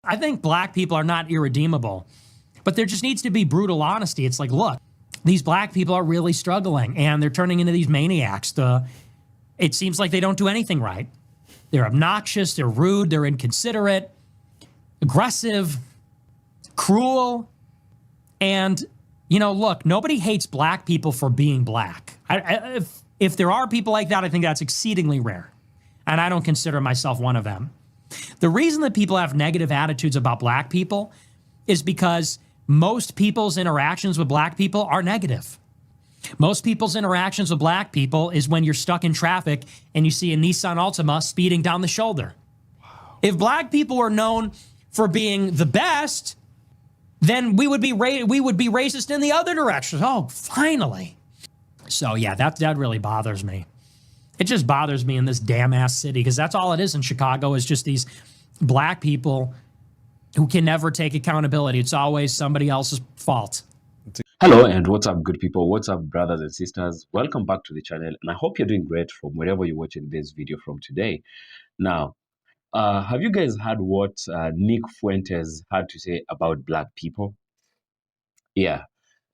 I think black people are not irredeemable, but there just needs to be brutal honesty. It's like, look, these black people are really struggling and they're turning into these maniacs. It seems like they don't do anything right. They're obnoxious, they're rude, they're inconsiderate, aggressive, cruel. And, look, nobody hates black people for being black. If there are people like that, I think that's exceedingly rare. And I don't consider myself one of them. The reason that people have negative attitudes about black people is because most people's interactions with black people are negative. Most people's interactions with black people is when you're stuck in traffic and you see a Nissan Altima speeding down the shoulder. Wow. If black people were known for being the best, then we would be racist in the other direction. Oh, finally. So yeah, that really bothers me. It just bothers me in this damn ass city because that's all it is in Chicago is just these black people who can never take accountability. It's always somebody else's fault. Hello and what's up, good people? What's up, brothers and sisters? Welcome back to the channel, and I hope you're doing great from wherever you're watching this video from today. Now, have you guys heard what Nick Fuentes had to say about black people? Yeah.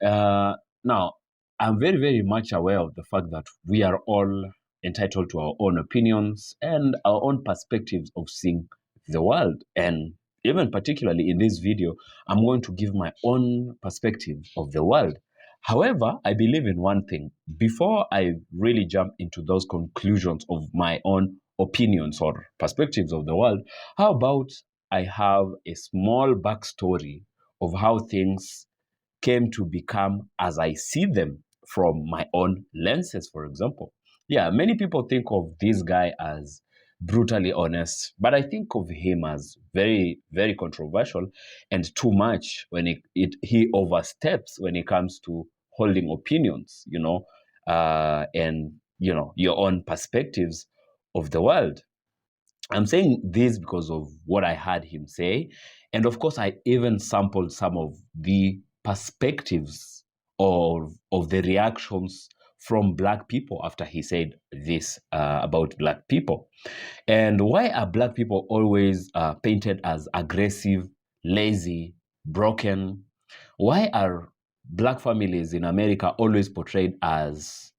Now, I'm very, very much aware of the fact that we are all entitled to our own opinions and our own perspectives of seeing the world. And even particularly in this video, I'm going to give my own perspective of the world. However, I believe in one thing. Before I really jump into those conclusions of my own opinions or perspectives of the world, how about I have a small backstory of how things came to become as I see them from my own lenses, for example. Yeah, many people think of this guy as brutally honest, but I think of him as very, very controversial and too much when he oversteps when it comes to holding opinions, and your own perspectives of the world. I'm saying this because of what I heard him say, and of course, I even sampled some of the perspectives of the reactions from black people after he said this about black people. And why are black people always painted as aggressive, lazy, broken? Why are black families in America always portrayed as,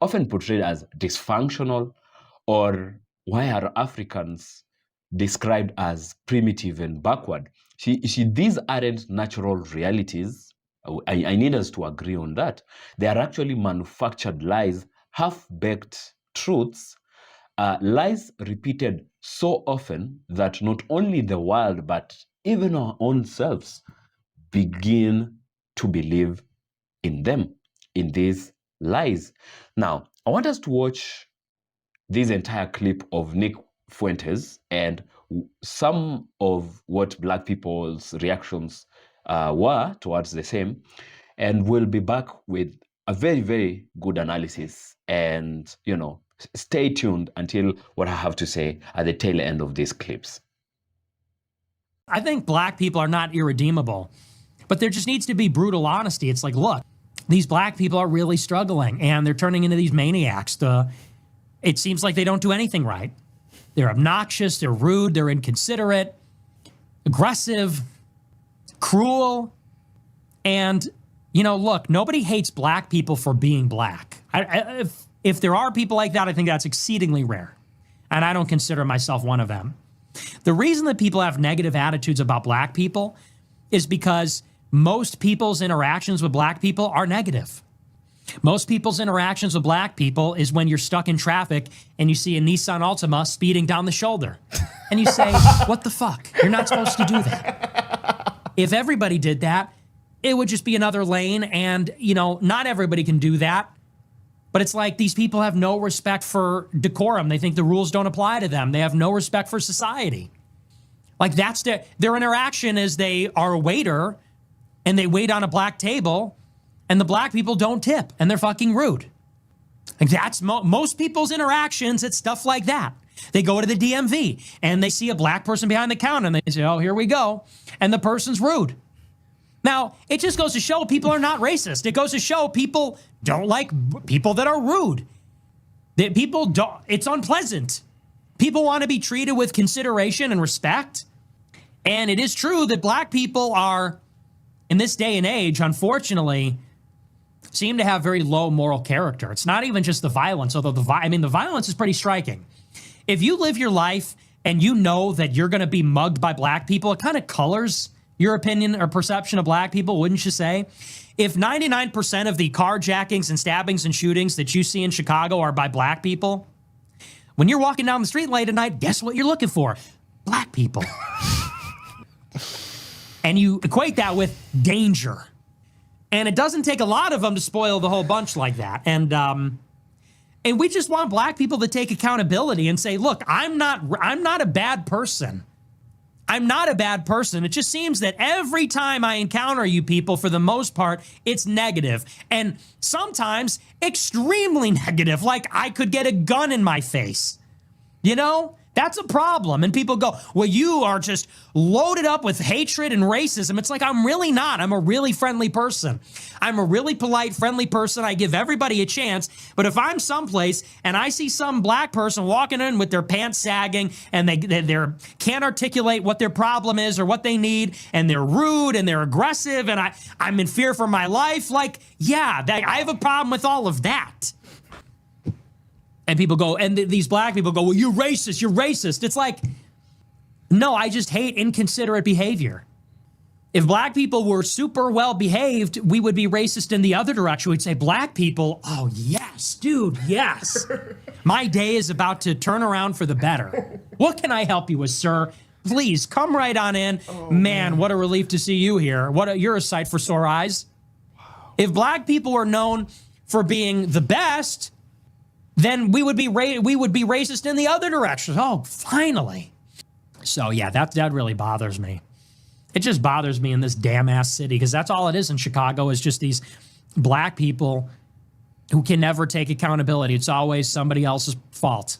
often portrayed as dysfunctional? Or why are Africans described as primitive and backward? These aren't natural realities. I need us to agree on that. They are actually manufactured lies, half-baked truths, lies repeated so often that not only the world, but even our own selves begin to believe in them, in these lies. Now, I want us to watch this entire clip of Nick Fuentes and some of what black people's reactions were towards the same, and we'll be back with a very, very good analysis. And stay tuned until what I have to say at the tail end of these clips. I think black people are not irredeemable, but there just needs to be brutal honesty. It's like, look, these black people are really struggling and they're turning into these maniacs. It seems like they don't do anything right. They're obnoxious, they're rude, they're inconsiderate, aggressive, cruel. And, look, nobody hates black people for being black. If there are people like that, I think that's exceedingly rare. And I don't consider myself one of them. The reason that people have negative attitudes about black people is because most people's interactions with black people are negative. Most people's interactions with black people is when you're stuck in traffic and you see a Nissan Altima speeding down the shoulder. And you say, what the fuck? You're not supposed to do that. If everybody did that, it would just be another lane. And, not everybody can do that. But it's like these people have no respect for decorum. They think the rules don't apply to them. They have no respect for society. Like that's their interaction is they are a waiter and they wait on a black table and the black people don't tip and they're fucking rude. Like that's most people's interactions. It's stuff like that. They go to the DMV and they see a black person behind the counter and they say, oh, here we go. And the person's rude. Now, it just goes to show people are not racist. It goes to show people don't like people that are rude. That people don't, it's unpleasant. People want to be treated with consideration and respect. And it is true that black people are, in this day and age, unfortunately, seem to have very low moral character. It's not even just the violence, although the violence is pretty striking. If you live your life and you know that you're going to be mugged by black people, it kind of colors your opinion or perception of black people, wouldn't you say? If 99% of the carjackings and stabbings and shootings that you see in Chicago are by black people, when you're walking down the street late at night, guess what you're looking for? Black people. And you equate that with danger. And it doesn't take a lot of them to spoil the whole bunch like that. And we just want black people to take accountability and say, look, I'm not a bad person. I'm not a bad person. It just seems that every time I encounter you people, for the most part, it's negative. And sometimes extremely negative, like I could get a gun in my face. You know? That's a problem. And people go, well, you are just loaded up with hatred and racism. It's like, I'm really not. I'm a really friendly person. I'm a really polite, friendly person. I give everybody a chance. But if I'm someplace and I see some black person walking in with their pants sagging and they can't articulate what their problem is or what they need, and they're rude and they're aggressive and I'm in fear for my life, like, yeah, I have a problem with all of that. And people go, and these black people go, well, you're racist, you're racist. It's like, no, I just hate inconsiderate behavior. If black people were super well behaved, we would be racist in the other direction. We'd say, black people, oh, yes, dude, yes. My day is about to turn around for the better. What can I help you with, sir? Please, come right on in. Oh, man, what a relief to see you here. You're a sight for sore eyes. Wow. If black people were known for being the best, then we would be racist in the other direction. Oh, finally. So yeah, that really bothers me. It just bothers me in this damn ass city, because that's all it is in Chicago, is just these black people who can never take accountability. It's always somebody else's fault.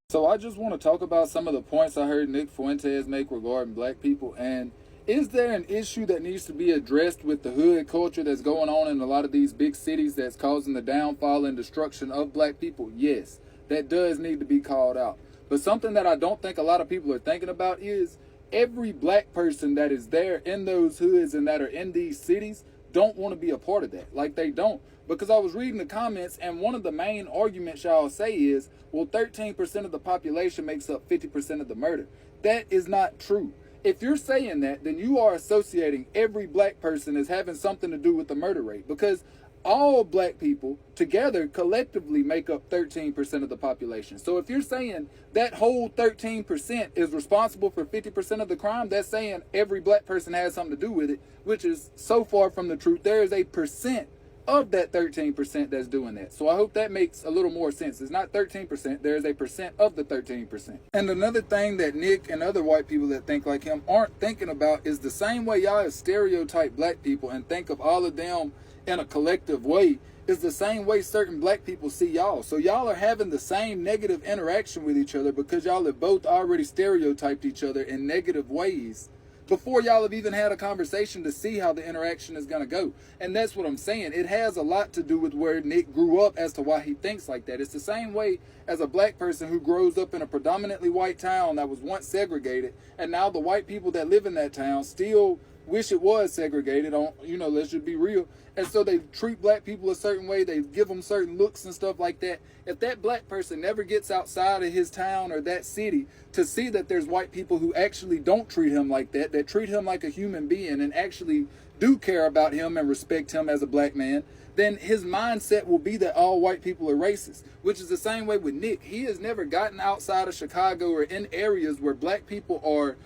So I just want to talk about some of the points I heard Nick Fuentes make regarding black people. And is there an issue that needs to be addressed with the hood culture that's going on in a lot of these big cities that's causing the downfall and destruction of black people? Yes, that does need to be called out. But something that I don't think a lot of people are thinking about is every black person that is there in those hoods and that are in these cities don't want to be a part of that. Like, they don't. Because I was reading the comments, and one of the main arguments y'all say is, well, 13% of the population makes up 50% of the murder. That is not true. If you're saying that, then you are associating every black person as having something to do with the murder rate, because all black people together collectively make up 13% of the population. So if you're saying that whole 13% is responsible for 50% of the crime, that's saying every black person has something to do with it, which is so far from the truth. There is a percent of that 13% that's doing that. So I hope that makes a little more sense. It's not 13%, there's a percent of the 13%. And another thing that Nick and other white people that think like him aren't thinking about is the same way y'all stereotype black people and think of all of them in a collective way is the same way certain black people see y'all. So y'all are having the same negative interaction with each other because y'all have both already stereotyped each other in negative ways before y'all have even had a conversation to see how the interaction is going to go. And that's what I'm saying. It has a lot to do with where Nick grew up as to why he thinks like that. It's the same way as a black person who grows up in a predominantly white town that was once segregated, and now the white people that live in that town still wish it was segregated on, let's just be real. And so they treat black people a certain way, they give them certain looks and stuff like that. If that black person never gets outside of his town or that city to see that there's white people who actually don't treat him like that, that treat him like a human being and actually do care about him and respect him as a black man, then his mindset will be that all white people are racist, which is the same way with Nick. He has never gotten outside of Chicago or in areas where black people are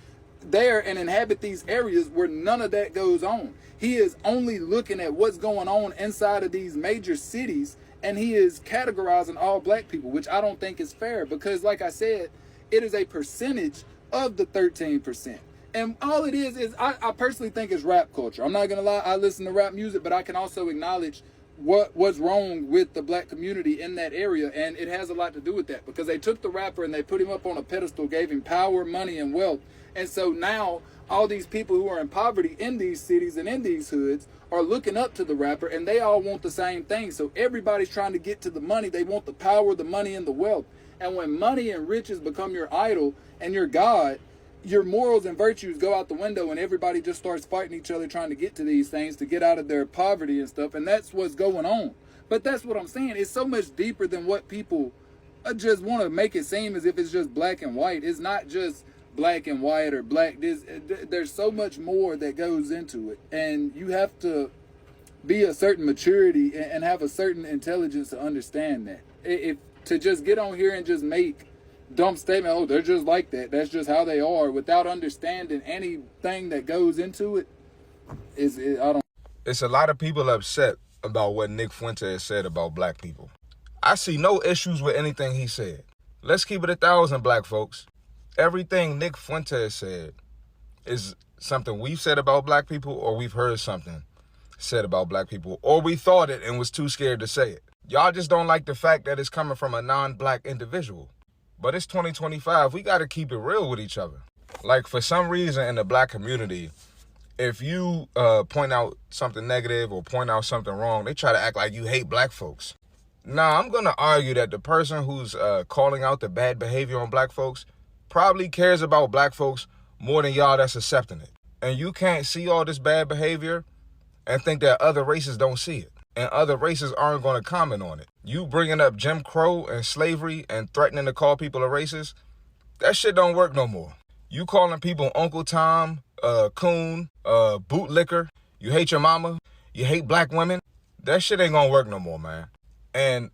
there and inhabit these areas where none of that goes on. He is only looking at what's going on inside of these major cities, and he is categorizing all black people, which I don't think is fair, because like I said, it is a percentage of the 13%. And all it is I personally think it's rap culture. I'm not gonna lie, I listen to rap music, but I can also acknowledge what's wrong with the black community in that area, and it has a lot to do with that, because they took the rapper and they put him up on a pedestal, gave him power, money, and wealth. And so now all these people who are in poverty in these cities and in these hoods are looking up to the rapper, and they all want the same thing. So everybody's trying to get to the money. They want the power, the money, and the wealth. And when money and riches become your idol and your God, your morals and virtues go out the window and everybody just starts fighting each other trying to get to these things to get out of their poverty and stuff, and that's what's going on. But that's what I'm saying. It's so much deeper than what people just want to make it seem as if it's just black and white. It's not just black and white or black. There's so much more that goes into it, and you have to be a certain maturity and have a certain intelligence to understand that. If to just get on here and just make dumb statement, oh, they're just like that, that's just how they are, without understanding anything that goes into it, I don't. It's a lot of people upset about what Nick Fuentes said about black people. I see no issues with anything he said. Let's keep it 1,000, black folks. Everything Nick Fuentes said is something we've said about black people, or we've heard something said about black people, or we thought it and was too scared to say it. Y'all just don't like the fact that it's coming from a non-black individual. But it's 2025. We got to keep it real with each other. Like, for some reason in the black community, if you point out something negative or point out something wrong, they try to act like you hate black folks. Nah, I'm going to argue that the person who's calling out the bad behavior on black folks probably cares about black folks more than y'all that's accepting it. And you can't see all this bad behavior and think that other races don't see it. And other races aren't going to comment on it. You bringing up Jim Crow and slavery and threatening to call people a racist, that shit don't work no more. You calling people Uncle Tom, coon, bootlicker, you hate your mama, you hate black women, that shit ain't gonna work no more, man. And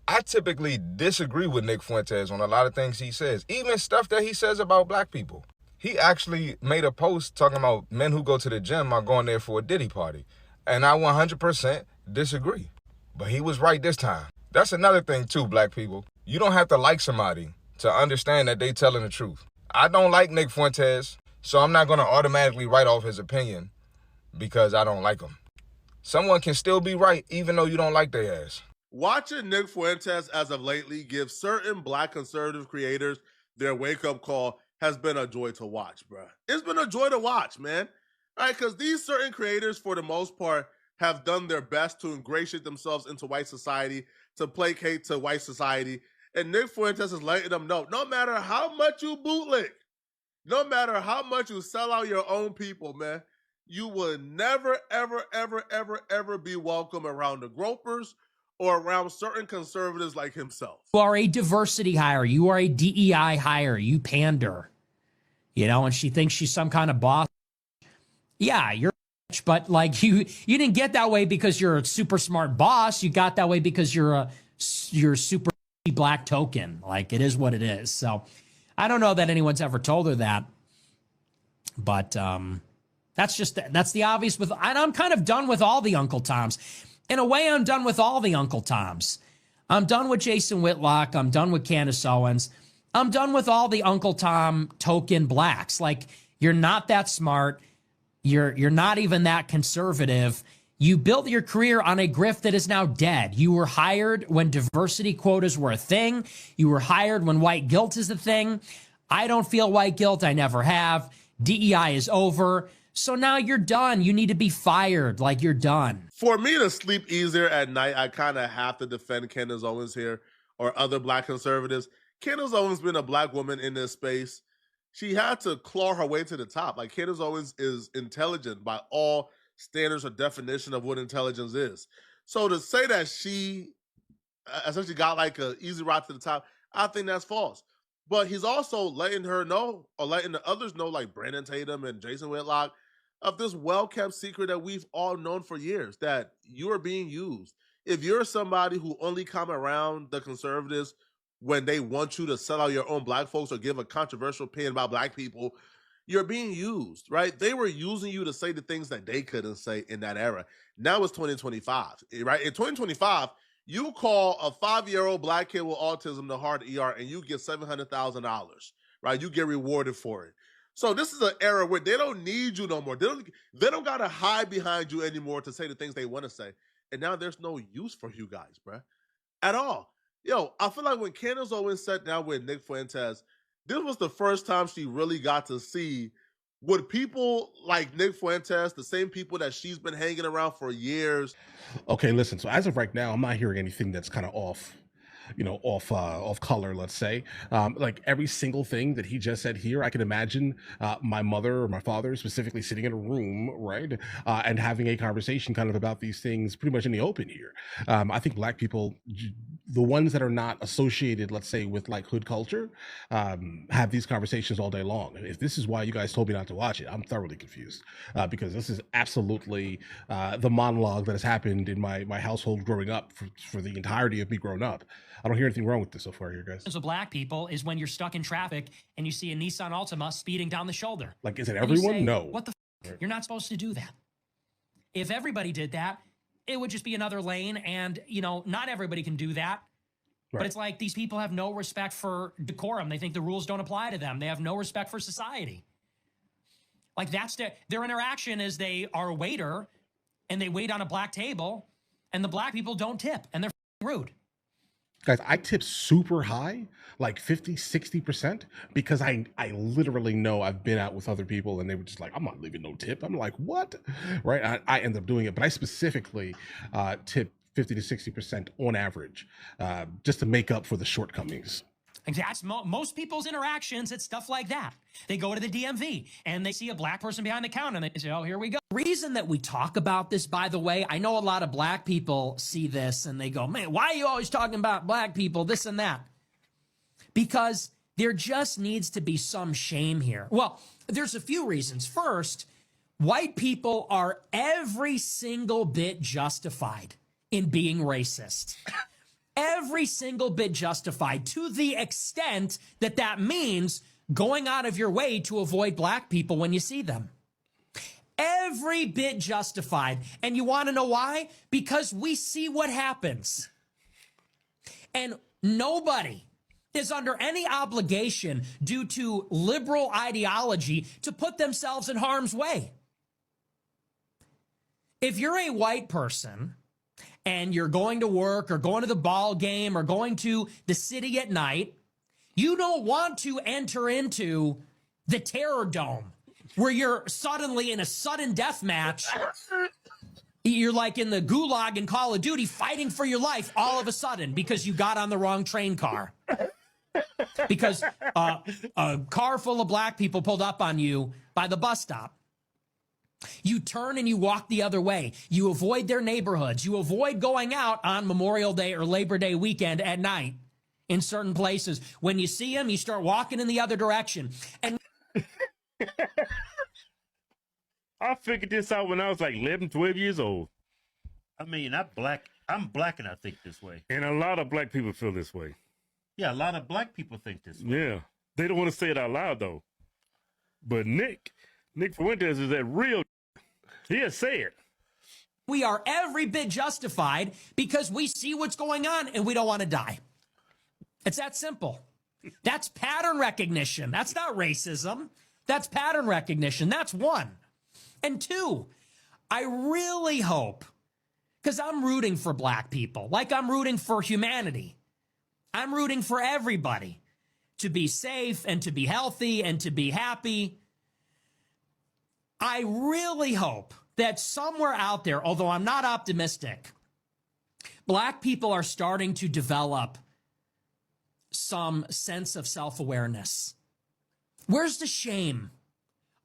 I typically disagree with Nick Fuentes on a lot of things he says, even stuff that he says about black people. He actually made a post talking about men who go to the gym are going there for a Diddy party. And I 100% disagree. But he was right this time. That's another thing too, black people. You don't have to like somebody to understand that they telling the truth. I don't like Nick Fuentes, so I'm not going to automatically write off his opinion because I don't like him. Someone can still be right even though you don't like their ass. Watching Nick Fuentes as of lately give certain black conservative creators their wake-up call has been a joy to watch, bro. It's been a joy to watch, man. All right, because these certain creators, for the most part, have done their best to ingratiate themselves into white society, to placate to white society. And Nick Fuentes is letting them know, no matter how much you bootleg, no matter how much you sell out your own people, man, you will never, ever, ever, ever, ever be welcome around the gropers or around certain conservatives like himself. You are a diversity hire. You are a DEI hire. You pander. You know, and she thinks she's some kind of boss. Yeah, you're a bitch, but like you didn't get that way because you're a super smart boss. You got that way because you're super black token. Like, it is what it is. So I don't know that anyone's ever told her that. But that's the obvious with, and I'm kind of done with all the Uncle Toms. In a way, I'm done with all the Uncle Toms. I'm done with Jason Whitlock. I'm done with Candace Owens. I'm done with all the Uncle Tom token blacks. Like, you're not that smart. You're not even that conservative. You built your career on a grift that is now dead. You were hired when diversity quotas were a thing. You were hired when white guilt is a thing. I don't feel white guilt. I never have. DEI is over. So now you're done. You need to be fired. Like, you're done. For me to sleep easier at night, I kind of have to defend Candace Owens here or other black conservatives. Candace Owens been a black woman in this space. She had to claw her way to the top. Like, Candace Owens is intelligent by all standards or definition of what intelligence is. So to say that she essentially got like an easy route to the top, I think that's false. But he's also letting her know, or letting the others know, like Brandon Tatum and Jason Whitlock, of this well-kept secret that we've all known for years, that you are being used. If you're somebody who only come around the conservatives when they want you to sell out your own black folks or give a controversial opinion about black people, you're being used, right? They were using you to say the things that they couldn't say in that era. Now it's 2025, right? In 2025, you call a 5-year-old black kid with autism the hard ER and you get $700,000, right? You get rewarded for it. So this is an era where they don't need you no more. They don't got to hide behind you anymore to say the things they want to say. And now there's no use for you guys, bruh, at all. Yo, I feel like when Candace Owens sat down with Nick Fuentes, this was the first time she really got to see what people like Nick Fuentes, the same people that she's been hanging around for years. Okay, listen, so as of right now, I'm not hearing anything that's kind of off. off color, let's say. Like every single thing that he just said here, I can imagine my mother or my father specifically sitting in a room, right, and having a conversation kind of about these things pretty much in the open here. I think Black people, the ones that are not associated, let's say, with like hood culture, have these conversations all day long. If this is why you guys told me not to watch it, I'm thoroughly confused, because this is absolutely the monologue that has happened in my household growing up for the entirety of me growing up. I don't hear anything wrong with this so far here, guys. Of black people is when you're stuck in traffic and you see a Nissan Altima speeding down the shoulder. Like, is it And you everyone? say, No. What the f? You're not supposed to do that. If everybody did that, it would just be another lane, and not everybody can do that. Right. But it's like these people have no respect for decorum. They think the rules don't apply to them. They have no respect for society. Like that's their interaction is they are a waiter and they wait on a black table and the black people don't tip and they're rude. Guys, I tip super high, like 50, 60%, because I literally know I've been out with other people and they were just like, I'm not leaving no tip. I'm like, what? Right? I end up doing it, but I specifically tip 50 to 60% on average, just to make up for the shortcomings. And that's most people's interactions. It's stuff like that. They go to the DMV and they see a black person behind the counter and they say, oh, here we go. The reason that we talk about this, by the way, I know a lot of black people see this and they go, man, why are you always talking about black people, this and that? Because there just needs to be some shame here. Well, there's a few reasons. First, white people are every single bit justified in being racist. Every single bit justified, to the extent that that means going out of your way to avoid black people when you see them. Every bit justified. And you want to know why? Because we see what happens. And nobody is under any obligation due to liberal ideology to put themselves in harm's way. If you're a white person and you're going to work or going to the ball game or going to the city at night, you don't want to enter into the terror dome where you're suddenly in a sudden death match. You're like in the gulag in Call of Duty fighting for your life all of a sudden because you got on the wrong train car. Because a car full of black people pulled up on you by the bus stop. You turn and you walk the other way. You avoid their neighborhoods. You avoid going out on Memorial Day or Labor Day weekend at night in certain places. When you see them, you start walking in the other direction. And I figured this out when I was like 11, 12 years old. I mean, I'm black and I think this way. And a lot of black people feel this way. Yeah, a lot of black people think this way. Yeah. They don't want to say it out loud, though. But Nick Fuentes is that real. He'll say it. we are every bit justified because we see what's going on and we don't want to die. It's that simple. That's pattern recognition. That's not racism. That's pattern recognition. That's one. And two, I really hope, because I'm rooting for black people, like I'm rooting for humanity. I'm rooting for everybody to be safe and to be healthy and to be happy. I really hope that somewhere out there, although I'm not optimistic, black people are starting to develop some sense of self-awareness. Where's the shame?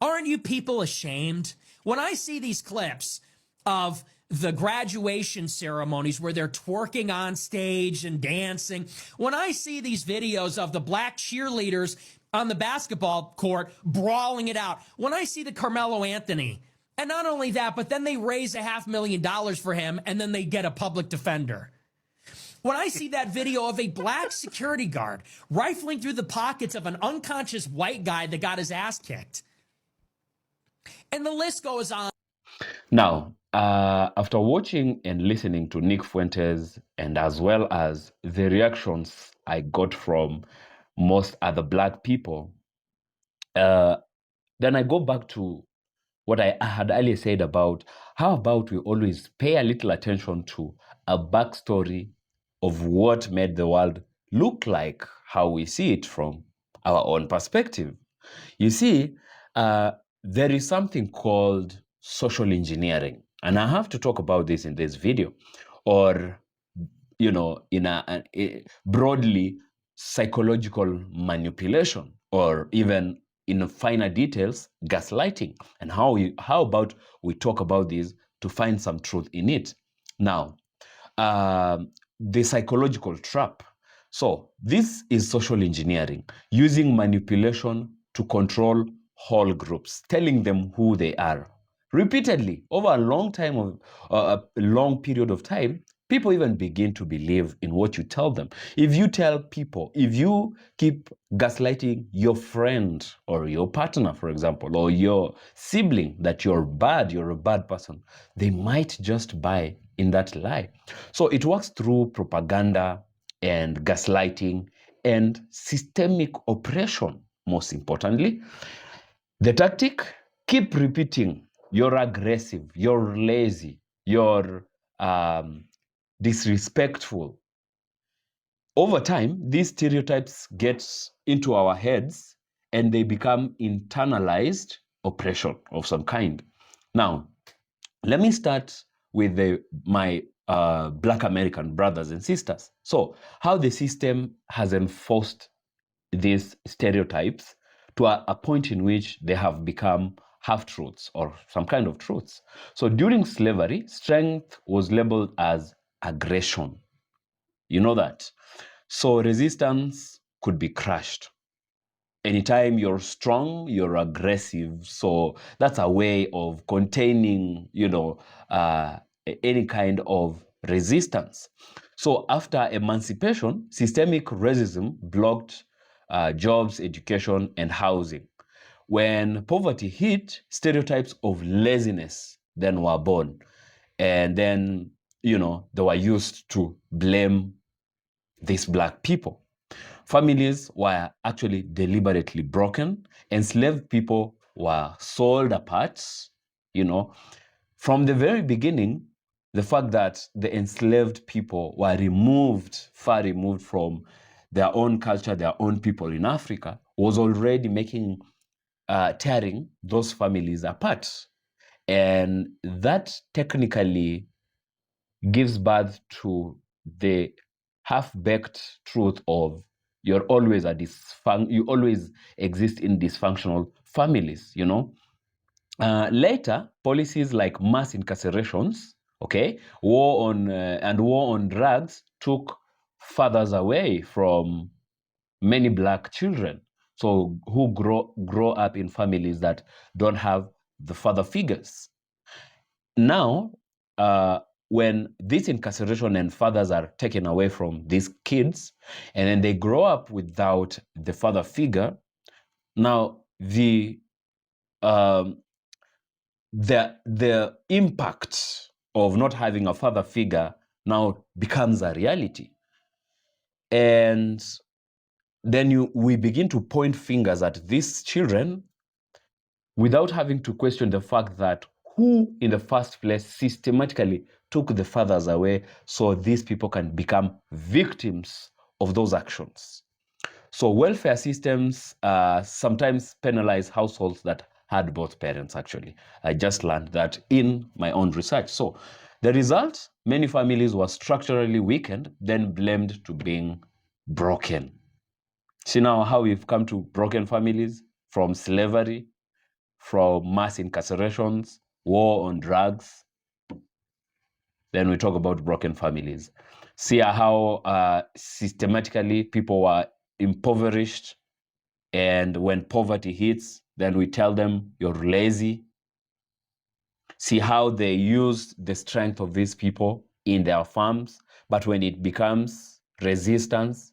Aren't you people ashamed? When I see these clips of the graduation ceremonies where they're twerking on stage and dancing, when I see these videos of the black cheerleaders on the basketball court brawling it out, when I see the Carmelo Anthony, and not only that, but then they raise $500,000 for him and then they get a public defender. When I see that video of a black security guard rifling through the pockets of an unconscious white guy that got his ass kicked, and the list goes on. Now, after watching and listening to Nick Fuentes, and as well as the reactions I got from most other black people, then I go back to what I had earlier said about how about we always pay a little attention to a backstory of what made the world look like how we see it from our own perspective. You see, there is something called social engineering, and I have to talk about this in this video, or in a broadly psychological manipulation, or even in finer details, gaslighting. And how about we talk about this to find some truth in it? Now, the psychological trap. So this is social engineering, using manipulation to control whole groups, telling them who they are repeatedly over a long period of time. People even begin to believe in what you tell them. If you keep gaslighting your friend or your partner, for example, or your sibling, that you're a bad person, they might just buy in that lie. So it works through propaganda and gaslighting and systemic oppression, most importantly. The tactic: keep repeating, you're aggressive, you're lazy, you're disrespectful. Over time, these stereotypes get into our heads and they become internalized oppression of some kind. Now, let me start with my Black American brothers and sisters. So, how the system has enforced these stereotypes to a point in which they have become half-truths or some kind of truths. So during slavery, strength was labeled as aggression. You know that. So resistance could be crushed. Anytime you're strong, you're aggressive. So that's a way of containing, any kind of resistance. So after emancipation, systemic racism blocked jobs, education, and housing. When poverty hit, stereotypes of laziness then were born. And then, they were used to blame these Black people. Families were actually deliberately broken. Enslaved people were sold apart. From the very beginning, the fact that the enslaved people were far removed from their own culture, their own people in Africa, was already tearing those families apart. And that technically gives birth to the half-baked truth of you always exist in dysfunctional families. Later, policies like mass incarcerations, war on drugs took fathers away from many Black children, so who grow up in families that don't have the father figures. Now, when this incarceration and fathers are taken away from these kids, and then they grow up without the father figure, now the impact of not having a father figure now becomes a reality. And then we begin to point fingers at these children without having to question the fact that who in the first place systematically took the fathers away so these people can become victims of those actions. So welfare systems sometimes penalize households that had both parents, actually. I just learned that in my own research. So the result, many families were structurally weakened, then blamed to being broken. See now how we've come to broken families, from slavery, from mass incarcerations, war on drugs. Then we talk about broken families. See how systematically people were impoverished, and when poverty hits, then we tell them you're lazy. See how they used the strength of these people in their farms, but when it becomes resistance,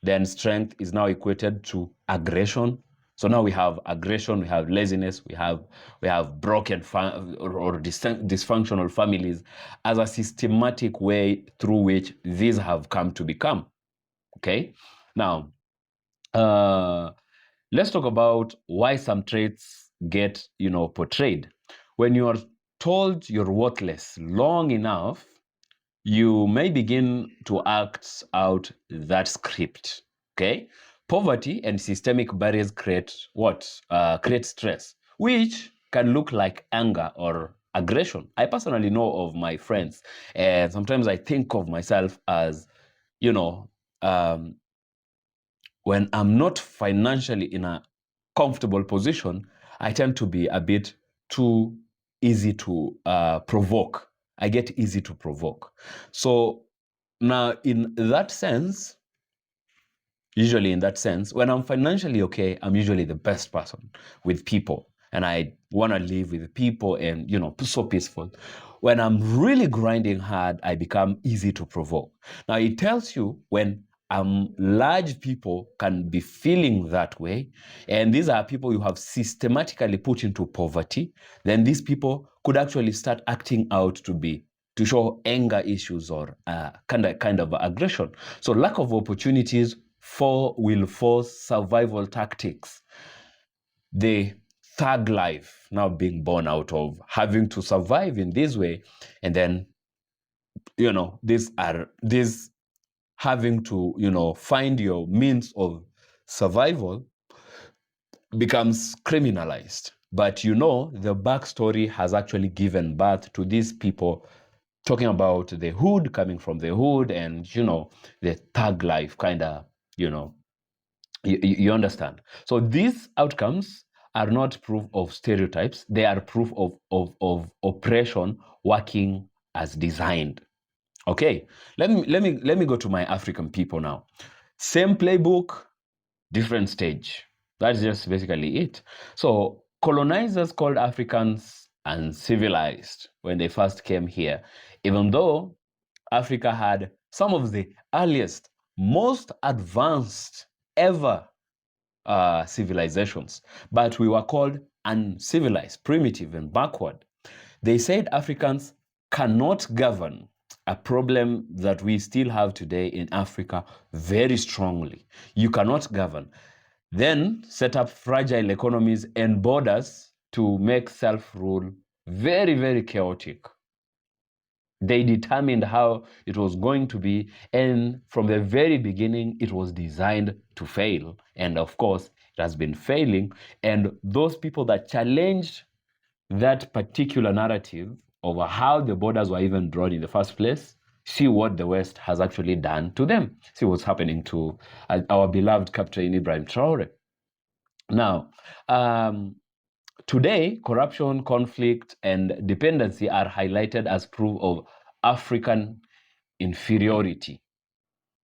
then strength is now equated to aggression. So now we have aggression, we have laziness, we have broken or dysfunctional families as a systematic way through which these have come to become. Okay, now let's talk about why some traits get portrayed. When you are told you're worthless long enough, you may begin to act out that script. Okay, poverty and systemic barriers create stress, which can look like anger or aggression. I personally know of my friends, and sometimes I think of myself as, you know, when I'm not financially in a comfortable position, I tend to be a bit too easy to provoke. I get easy to provoke. So now, in that sense, usually in that sense, when I'm financially okay, I'm usually the best person with people. And I want to live with people and, so peaceful. When I'm really grinding hard, I become easy to provoke. Now, it tells you when large people can be feeling that way, and these are people you have systematically put into poverty, then these people could actually start acting out to show anger issues or kind of aggression. So lack of opportunities will force survival tactics. The thug life now being born out of having to survive in this way, and then these having to find your means of survival becomes criminalized. But the backstory has actually given birth to these people, talking about the hood, coming from the hood, and the thug life kind of, you understand. So these outcomes are not proof of stereotypes. They are proof of oppression working as designed. Okay, let me go to my African people now. Same playbook, different stage. That's just basically it. So colonizers called Africans uncivilized when they first came here, even though Africa had some of the earliest, most advanced ever civilizations, but we were called uncivilized, primitive, and backward. They said Africans cannot govern, a problem that we still have today in Africa very strongly. You cannot govern. Then set up fragile economies and borders to make self-rule very, very chaotic. They determined how it was going to be, and from the very beginning, it was designed to fail. And of course, it has been failing. And those people that challenged that particular narrative over how the borders were even drawn in the first place, see what the West has actually done to them. See what's happening to our beloved Captain Ibrahim Traore. Now, today, corruption, conflict, and dependency are highlighted as proof of African inferiority.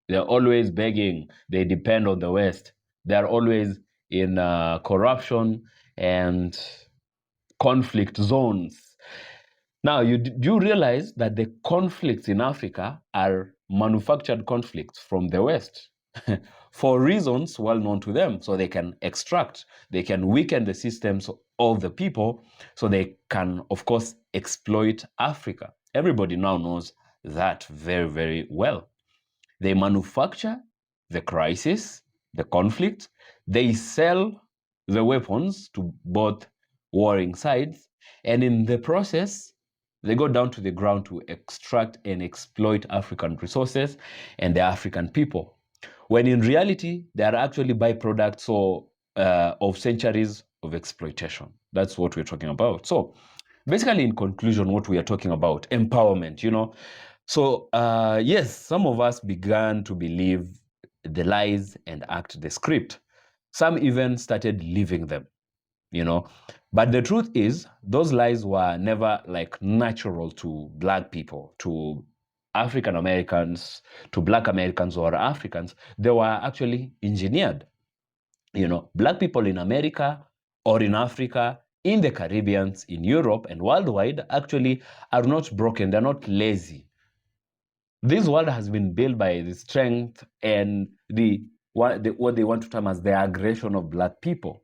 They're always begging, they depend on the West. They're always in corruption and conflict zones. Now, do you realize that the conflicts in Africa are manufactured conflicts from the West for reasons well known to them? So they can extract, they can weaken the systems of the people, so they can, of course, exploit Africa. Everybody now knows that very, very well. They manufacture the crisis, the conflict, they sell the weapons to both warring sides, and in the process, they go down to the ground to extract and exploit African resources and the African people, when in reality, they are actually byproducts of centuries of exploitation. That's what we're talking about. So basically, in conclusion, what we are talking about, empowerment, So yes, some of us began to believe the lies and act the script. Some even started living them. But the truth is, those lies were never natural to Black people, to African Americans, to Black Americans or Africans. They were actually engineered. Black people in America or in Africa, in the Caribbean, in Europe, and worldwide actually are not broken. They're not lazy. This world has been built by the strength and what they want to term as the aggression of Black people.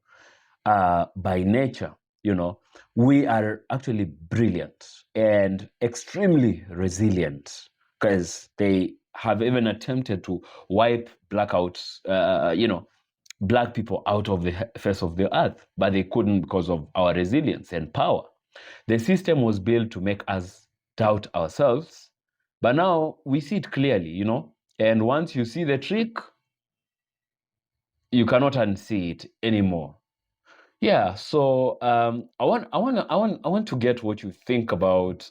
By nature, we are actually brilliant and extremely resilient, because they have even attempted to wipe Black people out of the face of the earth, but they couldn't because of our resilience and power. The system was built to make us doubt ourselves, but now we see it clearly, and once you see the trick, you cannot unsee it anymore. Yeah, so I want to get what you think about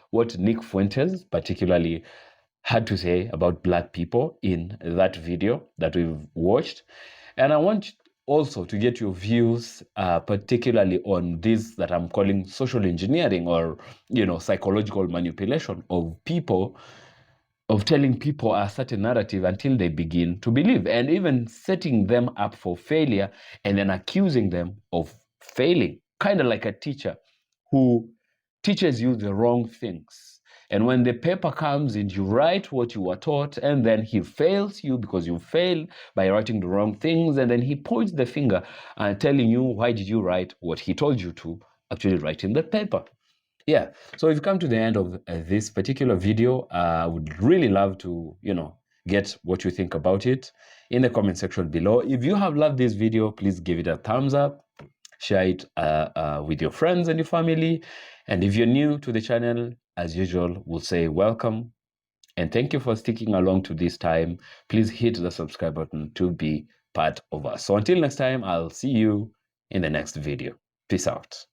what Nick Fuentes particularly had to say about Black people in that video that we've watched, and I want also to get your views, particularly on this that I'm calling social engineering, or psychological manipulation of people, of telling people a certain narrative until they begin to believe, and even setting them up for failure and then accusing them of failing, kind of like a teacher who teaches you the wrong things. And when the paper comes and you write what you were taught, and then he fails you because you failed by writing the wrong things, and then he points the finger and telling you, why did you write what he told you to actually write in the paper? Yeah, so we've come to the end of this particular video. I would really love to, get what you think about it in the comment section below. If you have loved this video, please give it a thumbs up, share it with your friends and your family. And if you're new to the channel, as usual, we'll say welcome and thank you for sticking along to this time. Please hit the subscribe button to be part of us. So until next time, I'll see you in the next video. Peace out.